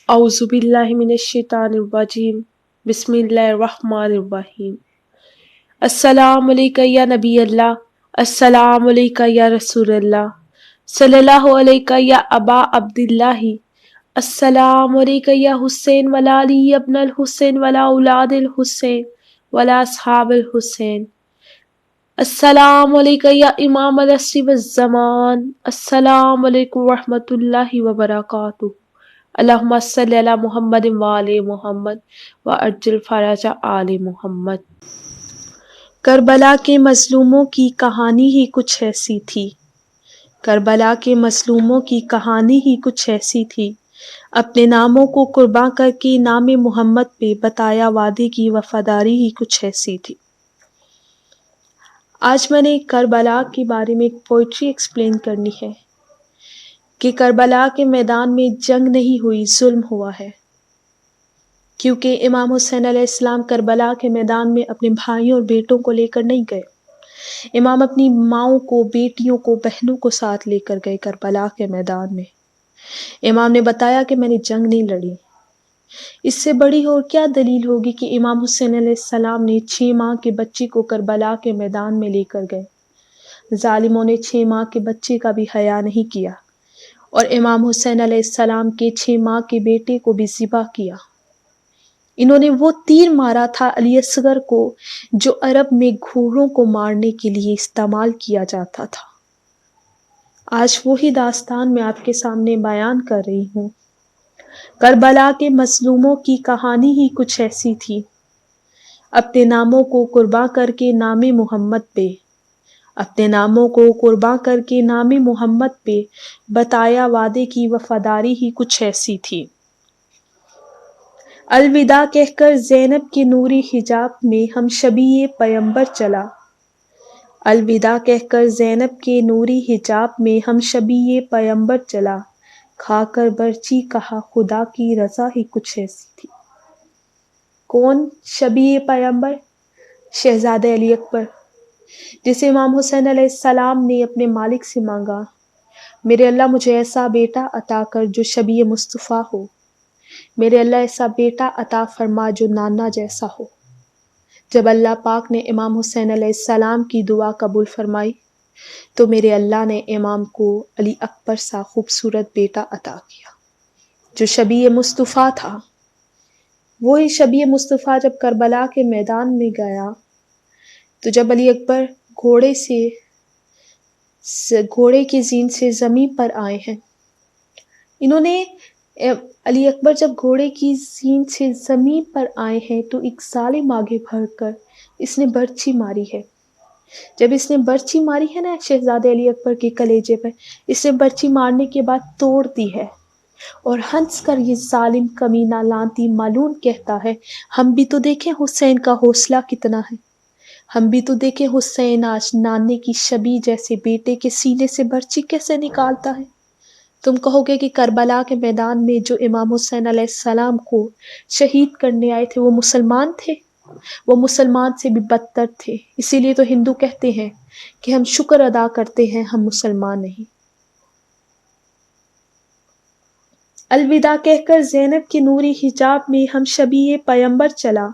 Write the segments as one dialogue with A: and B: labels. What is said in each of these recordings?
A: اعوذ باللہ من الشیطان الرجیم بسم اللہ الرحمن الرحیم۔ السلام علیکہ یا نبی اللہ، السلام علیکہ یا رسول اللہ، صلی اللہ علیکہ یا ابا عبداللہ، السلام علیکہ یا حسین ولا علی ابن الحسین ولا اولاد الحسین ولا اصحاب الحسین، السلام علیکہ یا امام العصر والزمان، السلام علیکم ورحمۃ اللہ وبرکاتہ، اللہم صلی علی محمد وآل محمد وعجل فرج آل محمد۔ کربلا کے مظلوموں کی کہانی ہی کچھ ایسی تھی، کربلا کے مظلوموں کی کہانی ہی کچھ ایسی تھی، اپنے ناموں کو قرباں کر کے نام محمد پہ بتایا وعدے کی وفاداری ہی کچھ ایسی تھی۔ آج میں نے کربلا کے بارے میں ایک پوئٹری ایکسپلین کرنی ہے کہ کربلا کے میدان میں جنگ نہیں ہوئی، ظلم ہوا ہے، کیونکہ امام حسین علیہ السلام کربلا کے میدان میں اپنے بھائیوں اور بیٹوں کو لے کر نہیں گئے، امام اپنی ماؤں کو، بیٹیوں کو، بہنوں کو ساتھ لے کر گئے کربلا کے میدان میں۔ امام نے بتایا کہ میں نے جنگ نہیں لڑی۔ اس سے بڑی اور کیا دلیل ہوگی کہ امام حسین علیہ السلام نے 6 ماہ کے بچے کو کربلا کے میدان میں لے کر گئے۔ ظالموں نے 6 ماہ کے بچے کا بھی حیا نہیں کیا اور امام حسین علیہ السلام کے 6 ماہ کے بیٹے کو بھی ذبح کیا۔ انہوں نے وہ تیر مارا تھا علی اصغر کو جو عرب میں گھوڑوں کو مارنے کے لیے استعمال کیا جاتا تھا۔ آج وہی داستان میں آپ کے سامنے بیان کر رہی ہوں۔ کربلا کے مظلوموں کی کہانی ہی کچھ ایسی تھی، اپنے ناموں کو قرباں کر کے نام محمد پہ، اپنے ناموں کو قرباں کر کے نام محمد پہ بتایا وعدے کی وفاداری ہی کچھ ایسی تھی۔ الوداع کہہ کر زینب کے نوری حجاب میں ہم شبیہ پیمبر چلا، الوداع کہہ کر زینب کے نوری حجاب میں ہم شبیہ پیمبر چلا، کھا کر برچی کہا خدا کی رضا ہی کچھ ایسی تھی۔ کون شبیہ پیمبر؟ شہزادہ علی اکبر، جسے امام حسین علیہ السلام نے اپنے مالک سے مانگا، میرے اللہ مجھے ایسا بیٹا عطا کر جو شبیہ مصطفیٰ ہو، میرے اللہ ایسا بیٹا عطا فرما جو نانا جیسا ہو۔ جب اللہ پاک نے امام حسین علیہ السلام کی دعا قبول فرمائی تو میرے اللہ نے امام کو علی اکبر سا خوبصورت بیٹا عطا کیا جو شبیہ مصطفیٰ تھا۔ وہی شبیہ مصطفیٰ جب کربلا کے میدان میں گیا تو جب علی اکبر گھوڑے کی زین سے زمین پر آئے ہیں، انہوں نے علی اکبر جب گھوڑے کی زین سے زمین پر آئے ہیں تو ایک ظالم آگے بڑھ کر اس نے برچی ماری ہے۔ جب اس نے برچی ماری ہے نا شہزادے علی اکبر کے کلیجے پر، اس نے برچی مارنے کے بعد توڑ دی ہے اور ہنس کر یہ ظالم کمینہ لعنتی ملعون کہتا ہے، ہم بھی تو دیکھیں حسین کا حوصلہ کتنا ہے، ہم بھی تو دیکھیں حسین آج نانے کی شبیہ جیسے بیٹے کے سینے سے برچی کیسے نکالتا ہے۔ تم کہو گے کہ کربلا کے میدان میں جو امام حسین علیہ السلام کو شہید کرنے آئے تھے وہ مسلمان تھے؟ وہ مسلمان سے بھی بدتر تھے، اسی لیے تو ہندو کہتے ہیں کہ ہم شکر ادا کرتے ہیں ہم مسلمان نہیں۔ الوداع کہہ کر زینب کے نوری حجاب میں ہم شبیہ پیمبر چلا،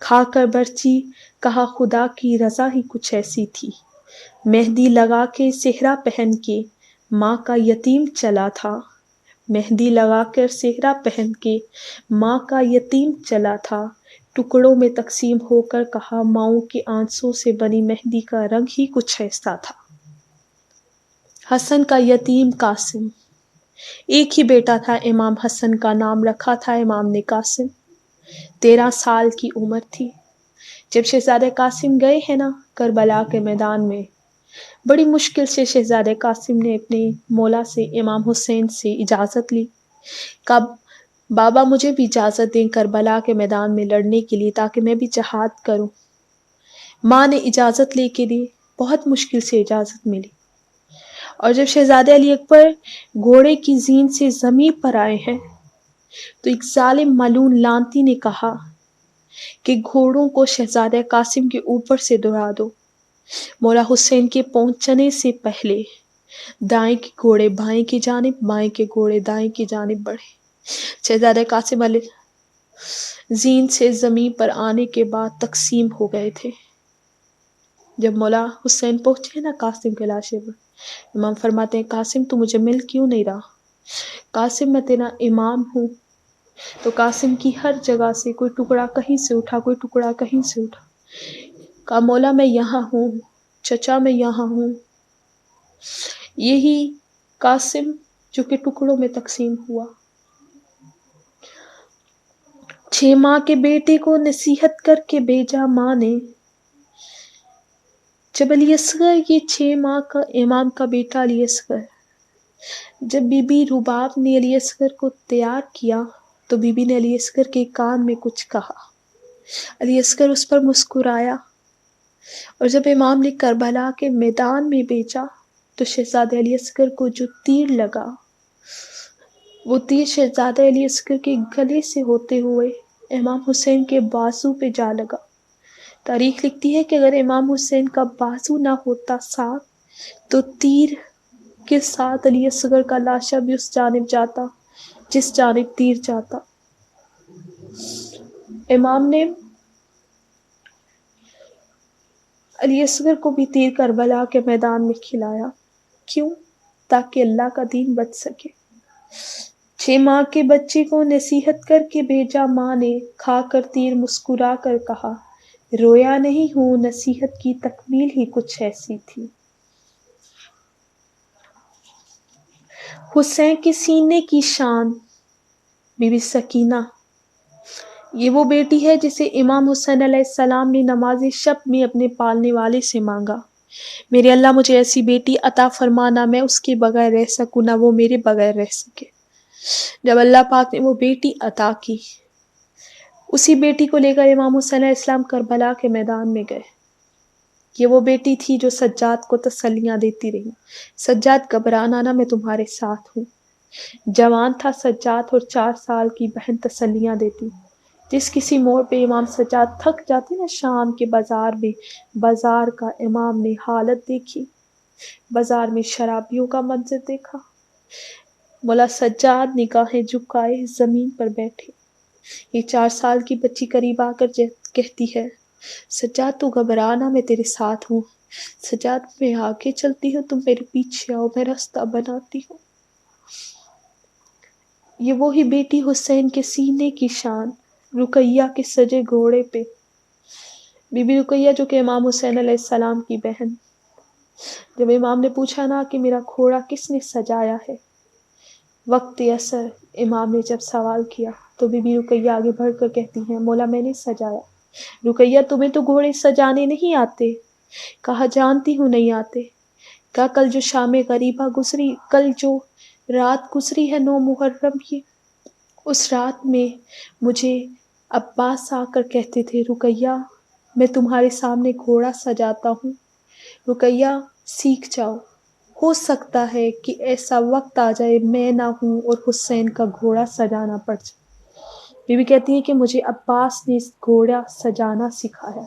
A: کھا کر برچی کہا خدا کی رضا ہی کچھ ایسی تھی، مہندی لگا کے صحرا پہن کے ماں کا یتیم چلا تھا، مہندی لگا کر صحرا پہن کے ماں کا یتیم چلا تھا، ٹکڑوں میں تقسیم ہو کر کہا ماؤں کے آنسوں سے بنی مہندی کا رنگ ہی کچھ ایسا تھا۔ حسن کا یتیم قاسم، ایک ہی بیٹا تھا امام حسن کا نام رکھا تھا امام نے قاسم، 13 سال کی عمر تھی جب شہزادہ قاسم گئے ہیں نا کربلا کے میدان میں۔ بڑی مشکل سے شہزادہ قاسم نے اپنے مولا سے امام حسین سے اجازت لی، کہا بابا مجھے بھی اجازت دیں کربلا کے میدان میں لڑنے کے لیے تاکہ میں بھی جہاد کروں۔ ماں نے اجازت لے کے دی، بہت مشکل سے اجازت ملی، اور جب شہزادہ علی اکبر گھوڑے کی زین سے زمین پر آئے ہیں تو ایک ظالم ملعون لعنتی نے کہا کہ گھوڑوں کو شہزادہ قاسم کے اوپر سے دوڑا دو۔ مولا حسین کے پہنچنے سے پہلے دائیں کے گھوڑے بائیں کی جانب، بائیں کے گھوڑے دائیں کی جانب بڑھے۔ شہزادہ قاسم علی زین سے زمین پر آنے کے بعد تقسیم ہو گئے تھے۔ جب مولا حسین پہنچے نا قاسم کے لاشے پر، امام فرماتے ہیں قاسم تو مجھے مل کیوں نہیں رہا؟ قاسم میں تیرا امام ہوں۔ تو قاسم کی ہر جگہ سے کوئی ٹکڑا کہیں سے اٹھا، کوئی ٹکڑا کہیں سے اٹھا، کہا مولا میں یہاں ہوں، چچا میں یہاں ہوں۔ یہی قاسم جو کہ ٹکڑوں میں تقسیم ہوا۔ 6 ماہ کے بیٹے کو نصیحت کر کے بھیجا ماں نے، جب علی اصغر یہ 6 ماہ کا امام کا بیٹا علی اصغر، جب بی بی رباب نے علی اصغر کو تیار کیا تو بی بی نے علی اصغر کے کان میں کچھ کہا، علی اصغر اس پر مسکرایا، اور جب امام نے کربلا کے میدان میں بھیجا تو شہزادہ علی اصغر کو جو تیر لگا، وہ تیر شہزادہ علی اصغر کے گلے سے ہوتے ہوئے امام حسین کے بازو پہ جا لگا۔ تاریخ لکھتی ہے کہ اگر امام حسین کا بازو نہ ہوتا ساتھ تو تیر کے ساتھ علی اصغر کا لاشا بھی اس جانب جاتا جس جانب تیر جاتا۔ امام نے علی اصغر کو بھی تیر کربلا کے میدان میں کھلایا، کیوں؟ تاکہ اللہ کا دین بچ سکے۔ 6 ماہ کے بچے کو نصیحت کر کے بھیجا ماں نے، کھا کر تیر مسکرا کر کہا رویا نہیں ہوں، نصیحت کی تکمیل ہی کچھ ایسی تھی۔ حسین کے سینے کی شان، بی بی سکینہ، یہ وہ بیٹی ہے جسے امام حسین علیہ السلام نے نماز شب میں اپنے پالنے والے سے مانگا، میرے اللہ مجھے ایسی بیٹی عطا فرما، نہ میں اس کے بغیر رہ سکوں نہ وہ میرے بغیر رہ سکے۔ جب اللہ پاک نے وہ بیٹی عطا کی، اسی بیٹی کو لے کر امام حسین علیہ السلام کربلا کے میدان میں گئے۔ یہ وہ بیٹی تھی جو سجاد کو تسلیاں دیتی رہی، سجاد گھبرانا نہ، میں تمہارے ساتھ ہوں۔ جوان تھا سجاد اور 4 سال کی بہن تسلیاں دیتی۔ جس کسی موڑ پہ امام سجاد تھک جاتے نا، شام کے بازار میں، بازار کا امام نے حالت دیکھی، بازار میں شرابیوں کا منظر دیکھا، مولا سجاد نگاہیں جھکائے زمین پر بیٹھے۔ یہ 4 سال کی بچی قریب آ کر کہتی ہے سجاد تو گھبرانا، میں تیرے ساتھ ہوں، سجاد میں آگے چلتی ہوں، تم میرے پیچھے آؤ، میں راستہ بناتی ہوں۔ یہ وہی بیٹی حسین کے سینے کی شان، رقیہ کے سجے گھوڑے پہ، بی بی رقیہ جو کہ امام حسین علیہ السلام کی بہن۔ جب امام نے پوچھا نا کہ میرا گھوڑا کس نے سجایا ہے، وقت عصر امام نے جب سوال کیا تو بی بی رقیہ آگے بڑھ کر کہتی ہیں مولا میں نے سجایا۔ رقیہ تمہیں تو گھوڑے سجانے نہیں آتے؟ کہا جانتی ہوں نہیں آتے۔ کہا کل جو شام غریبہ گزری، کل جو رات گزری ہے 9 محرم کی، اس رات میں مجھے عباس آ کر کہتے تھے رقیہ میں تمہارے سامنے گھوڑا سجاتا ہوں، رقیہ سیکھ جاؤ، ہو سکتا ہے کہ ایسا وقت آ جائے میں نہ ہوں اور حسین کا گھوڑا سجانا پڑ جائے۔ بی بی کہتی ہے کہ مجھے عباس نے گھوڑا سجانا سکھایا۔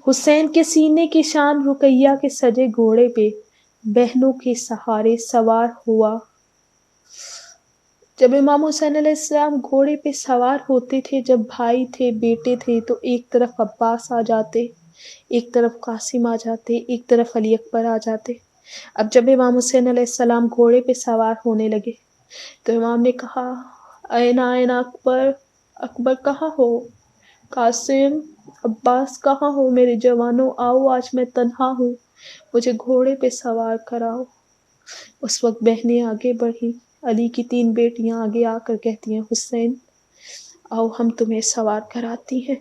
A: حسین کے سینے کی شان، رقیہ کے سجے گھوڑے پہ بہنوں کے سہارے سوار ہوا۔ جب امام حسین علیہ السلام گھوڑے پہ سوار ہوتے تھے، جب بھائی تھے بیٹے تھے تو ایک طرف عباس آ جاتے، ایک طرف قاسم آ جاتے، ایک طرف علی اکبر آ جاتے۔ اب جب امام حسین علیہ السلام گھوڑے پہ سوار ہونے لگے تو امام نے کہا اینا اینا اکبر، اکبر کہاں ہو؟ قاسم، عباس کہاں ہو؟ میرے جوانوں آؤ، آج میں تنہا ہوں، مجھے گھوڑے پہ سوار کراؤ۔ اس وقت بہنیں آگے بڑھی، علی کی 3 بیٹیاں آگے آ کر کہتی ہیں حسین آؤ ہم تمہیں سوار کراتی ہیں۔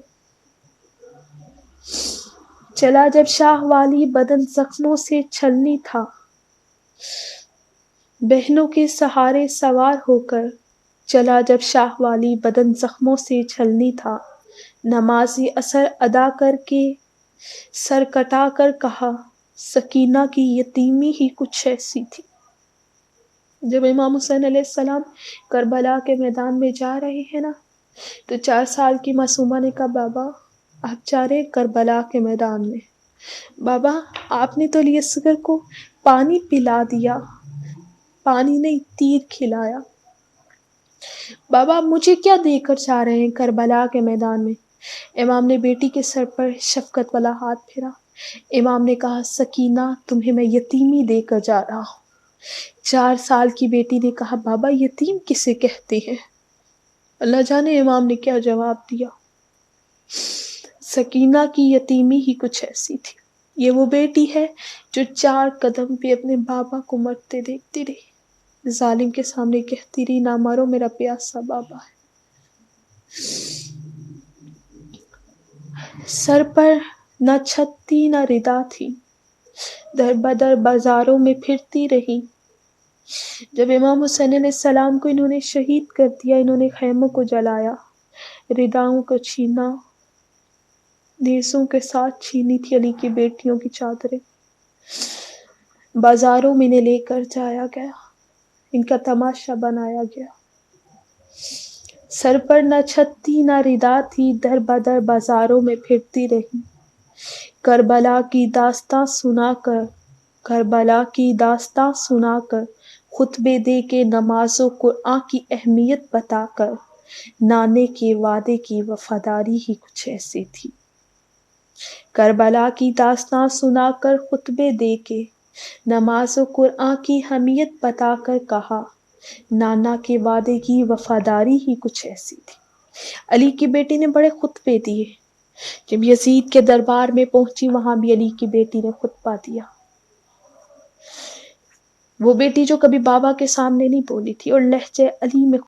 A: چلا جب شاہ والی بدن زخموں سے چھلنی تھا، بہنوں کے سہارے سوار ہو کر، چلا جب شاہ والی بدن زخموں سے چھلنی تھا، نماز عصر ادا کر کے سر کٹا کر کہا سکینہ کی یتیمی ہی کچھ ایسی تھی۔ جب امام حسین علیہ السلام کربلا کے میدان میں جا رہے ہیں نا تو 4 سال کی معصومہ نے کہا بابا آپ جا رہے کربلا کے میدان میں، بابا آپ نے تو علی اصغر کو پانی پلا دیا، پانی نہیں تیر کھلایا۔ بابا آپ مجھے کیا دے کر جا رہے ہیں کربلا کے میدان میں؟ امام نے بیٹی کے سر پر شفقت والا ہاتھ پھیرا۔ امام نے کہا سکینہ تمہیں میں یتیمی دے کر جا رہا ہوں۔ 4 سال کی بیٹی نے کہا بابا یتیم کسے کہتے ہیں؟ اللہ جانے امام نے کیا جواب دیا۔ سکینہ کی یتیمی ہی کچھ ایسی تھی۔ یہ وہ بیٹی ہے جو 4 قدم پہ اپنے بابا کو مرتے دیکھتی رہی، ظالم کے سامنے کہتی رہی نہ مارو میرا پیاسا بابا ہے۔ سر پر نہ چھت تھی نہ ردا تھی، در بدر بازاروں میں پھرتی رہی۔ جب امام حسین علیہ السلام کو انہوں نے شہید کر دیا، انہوں نے خیموں کو جلایا، رداؤں کو چھینا، نیزوں کے ساتھ چھینی تھی علی کی بیٹیوں کی چادریں، بازاروں میں انہیں لے کر جایا گیا، ان کا تماشا بنایا گیا۔ سر پر نہ چھت تھی نہ ردا تھی، در بدر بازاروں میں پھرتی رہی، کربلا کی داستاں سنا کر، کربلا کی داستاں سنا کر، خطبے دے کے نماز و قرآن کی اہمیت بتا کر، نانے کے وعدے کی وفاداری ہی کچھ ایسی تھی۔ کربلا کی داستاں سنا کر خطبے دے کے نماز و قرآن کی اہمیت بتا کر کہا، نانا کے وعدے کی وفاداری ہی کچھ ایسی تھی۔ علی کی بیٹی نے بڑے خطبے دیے۔ جب یزید کے دربار میں پہنچی وہاں بھی علی کی بیٹی نے خطبہ دیا۔ وہ بیٹی جو کبھی بابا کے سامنے نہیں بولی تھی اور لہجے علی میں